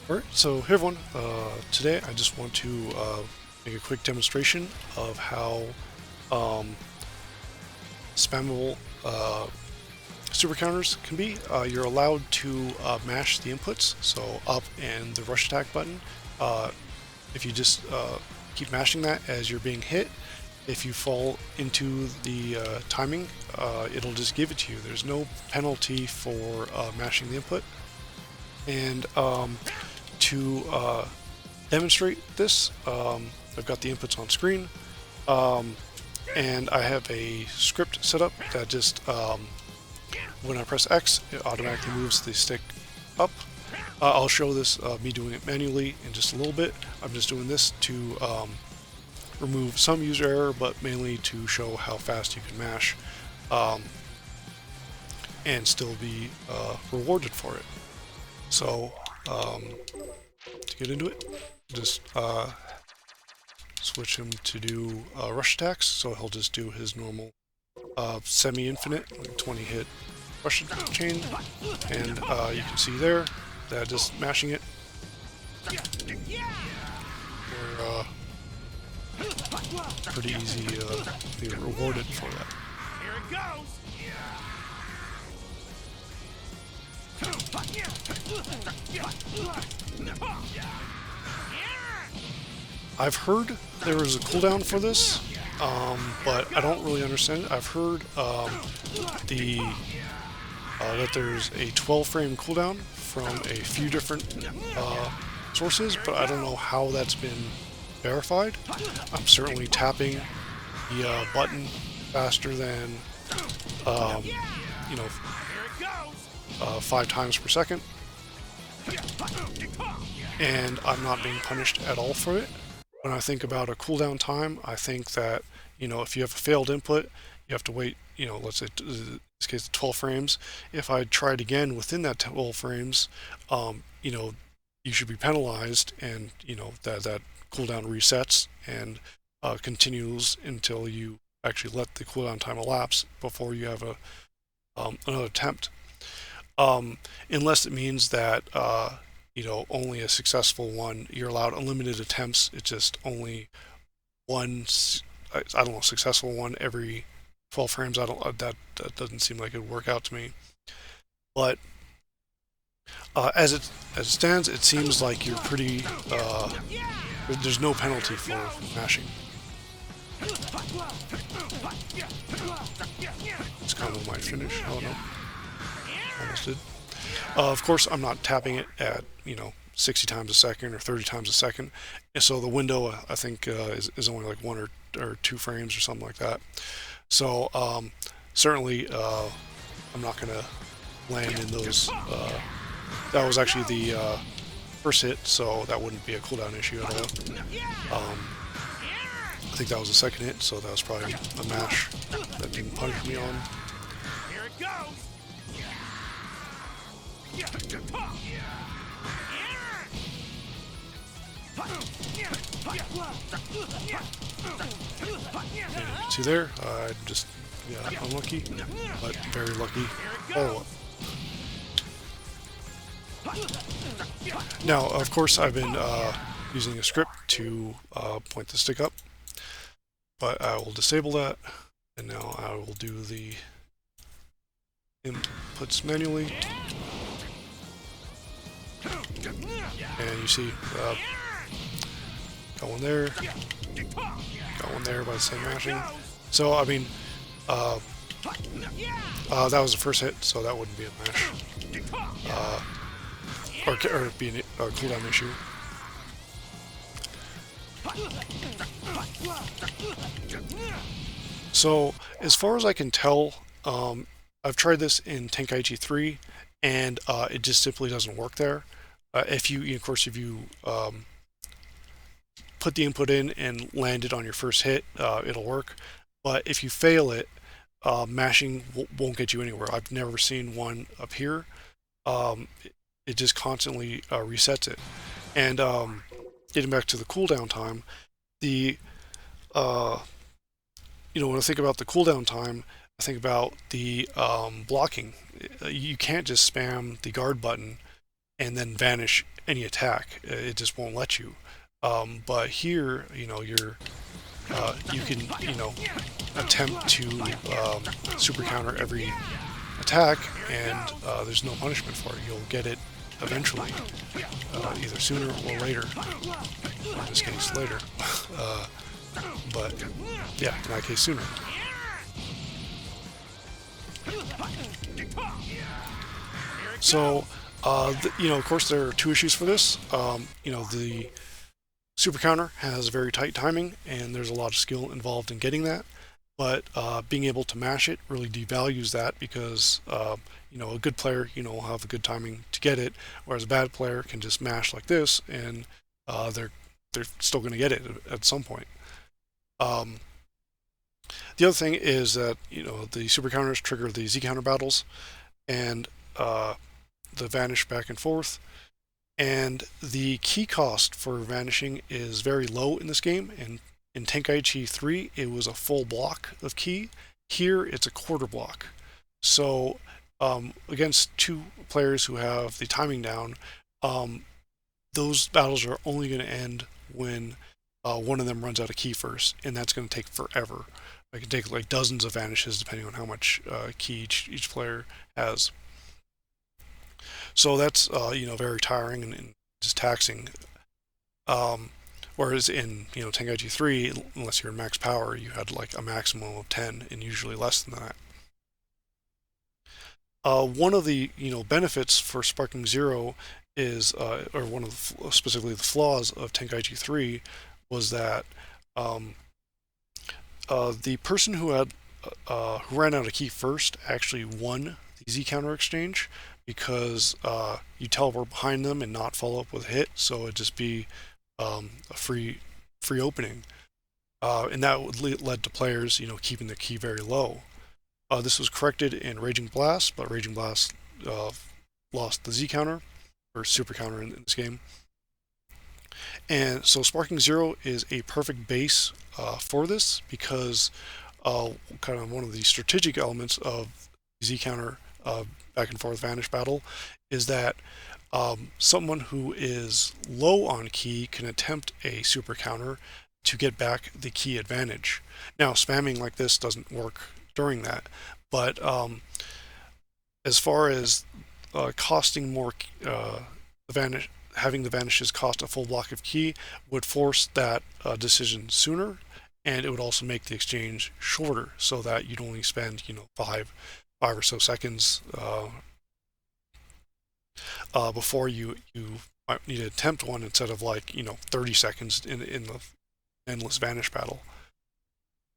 Alright, so hey everyone, today I just want to make a quick demonstration of how um, spammable super counters can be. You're allowed to mash the inputs, so up and the rush attack button. If you just keep mashing that as you're being hit, if you fall into the timing, it'll just give it to you. There's no penalty for mashing the input. And to demonstrate this, I've got the inputs on screen, and I have a script set up that just, when I press X, it automatically moves the stick up. I'll show this, me doing it manually in just a little bit. I'm just doing this to remove some user error, but mainly to show how fast you can mash and still be rewarded for it. So, to get into it, just switch him to do rush attacks, so he'll just do his normal semi-infinite, like 20 hit rush chain, and you can see there that just mashing it, we're pretty easy to be rewarded for that. Here it goes! I've heard there is a cooldown for this, but I don't really understand it. I've heard that there's a 12 frame cooldown from a few different sources, but I don't know how that's been verified. I'm certainly tapping the button faster than, you know, 5 times per second, and I'm not being punished at all for it. When I think about a cooldown time, I think that, you know, if you have a failed input, you have to wait, you know, let's say in this case 12 frames. If I tried again within that 12 frames, you know, you should be penalized, and you know that cooldown resets and continues until you actually let the cooldown time elapse before you have a another attempt. Unless it means that you know, only a successful one. You're allowed unlimited attempts. It's just only one, I don't know, successful one every 12 frames. I don't. That doesn't seem like it would work out to me. But as it stands, it seems like you're pretty. There's no penalty for mashing. It's kind of my finish. Oh no, almost did. Of course, I'm not tapping it at, you know, 60 times a second or 30 times a second, and so the window I think is only like 1 or 2 frames or something like that. So certainly I'm not going to land in those. That was actually the first hit, so that wouldn't be a cooldown issue at all. I think that was the second hit, so that was probably a mash that didn't punish me on. Here it goes! And you can see there, I just got unlucky, but very lucky follow-up. Now, of course, I've been using a script to point the stick up, but I will disable that, and now I will do the inputs manually. And you see, got one there, got one there by the same mashing. So, I mean, that was the first hit, so that wouldn't be a mash. Or be a cooldown issue. So, as far as I can tell, I've tried this in Tenkaichi 3, and it just simply doesn't work there. If you, of course, if you put the input in and land it on your first hit, it'll work. But if you fail it, mashing won't get you anywhere. I've never seen one up here. It just constantly resets it. And getting back to the cooldown time, the you know, when I think about the cooldown time, I think about the blocking. You can't just spam the guard button and then vanish any attack. It just won't let you. But here, you can attempt to super counter every attack, and there's no punishment for it. You'll get it eventually, either sooner or later. In this case, later. But yeah, in that case, sooner. So, of course, there are two issues for this. The super counter has very tight timing, and there's a lot of skill involved in getting that. But being able to mash it really devalues that because a good player will have the good timing to get it, whereas a bad player can just mash like this, and they're still going to get it at some point. The other thing is that the super counters trigger the Z counter battles, and the vanish back and forth. And the key cost for vanishing is very low in this game. And in Tenkaichi 3, it was a full block of key. Here, it's a quarter block. So, against two players who have the timing down, those battles are only going to end when one of them runs out of key first, and that's going to take forever. It can take like dozens of vanishes depending on how much key each player has. So that's very tiring and just taxing. Whereas in Tenkaichi 3, unless you're in max power, you had like a maximum of 10 and usually less than that. One of the benefits for Sparking Zero is, or one of specifically the flaws of Tenkaichi 3 was that the person who ran out of key first actually won the Z counter exchange because you teleport behind them and not follow up with a hit, so it'd just be a free opening, and that led to players keeping their key very low. This was corrected in Raging Blast, but Raging Blast lost the Z counter or super counter in this game. And so Sparking Zero is a perfect base for this because kind of one of the strategic elements of Z counter back and forth vanish battle is that someone who is low on key can attempt a super counter to get back the key advantage. Now, spamming like this doesn't work during that, but as far as costing more, having the vanishes cost a full block of key would force that decision sooner, and it would also make the exchange shorter so that you'd only spend five or so seconds before you might need to attempt one instead of 30 seconds in the endless vanish battle.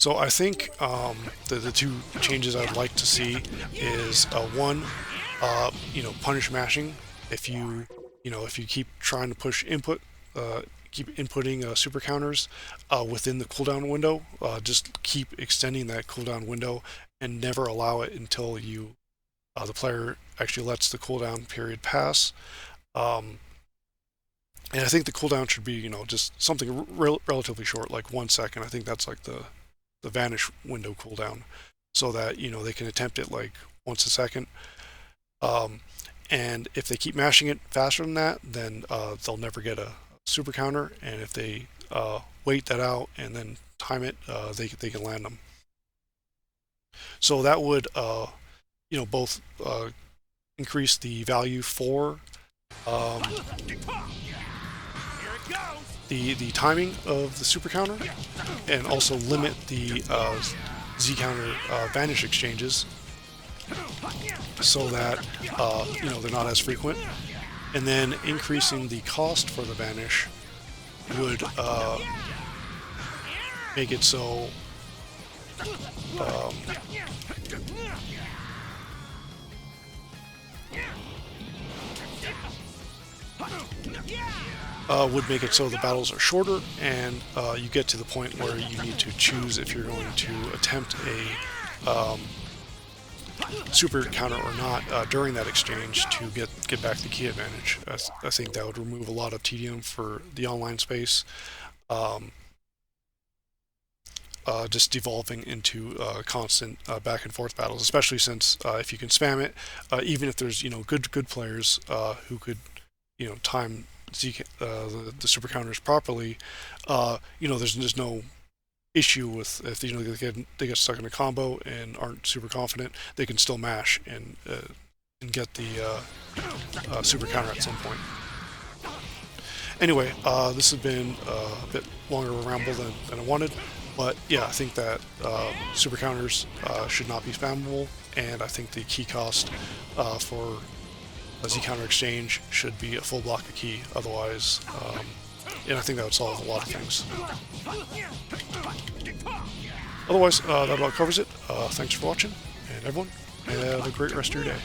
So I think the two changes I'd like to see is one, punish mashing. If you keep trying to push input, keep inputting super counters within the cooldown window, just keep extending that cooldown window and never allow it until the player actually lets the cooldown period pass. And I think the cooldown should be just something relatively short, like 1 second. I think that's like the vanish window cooldown, so that they can attempt it like once a second. And if they keep mashing it faster than that, then they'll never get a super counter. And if they wait that out and then time it, they can land them. So that would both increase the value for the timing of the super counter, and also limit the Z counter vanish exchanges so that they're not as frequent. And then increasing the cost for the vanish would make it so the battles are shorter, and you get to the point where you need to choose if you're going to attempt a super counter or not during that exchange to get back the key advantage. I think that would remove a lot of tedium for the online space, just devolving into constant back and forth battles, especially since if you can spam it, even if there's good players who could time the super counters properly, there's no issue with if they get stuck in a combo and aren't super confident, they can still mash and get the super counter at some point. Anyway, this has been a bit longer of a ramble than I wanted, but yeah, I think that super counters should not be spammable, and I think the key cost for a Z counter exchange should be a full block of key. Otherwise, and I think that would solve a lot of things. Otherwise, that about covers it. Thanks for watching, and everyone, have a great rest of your day.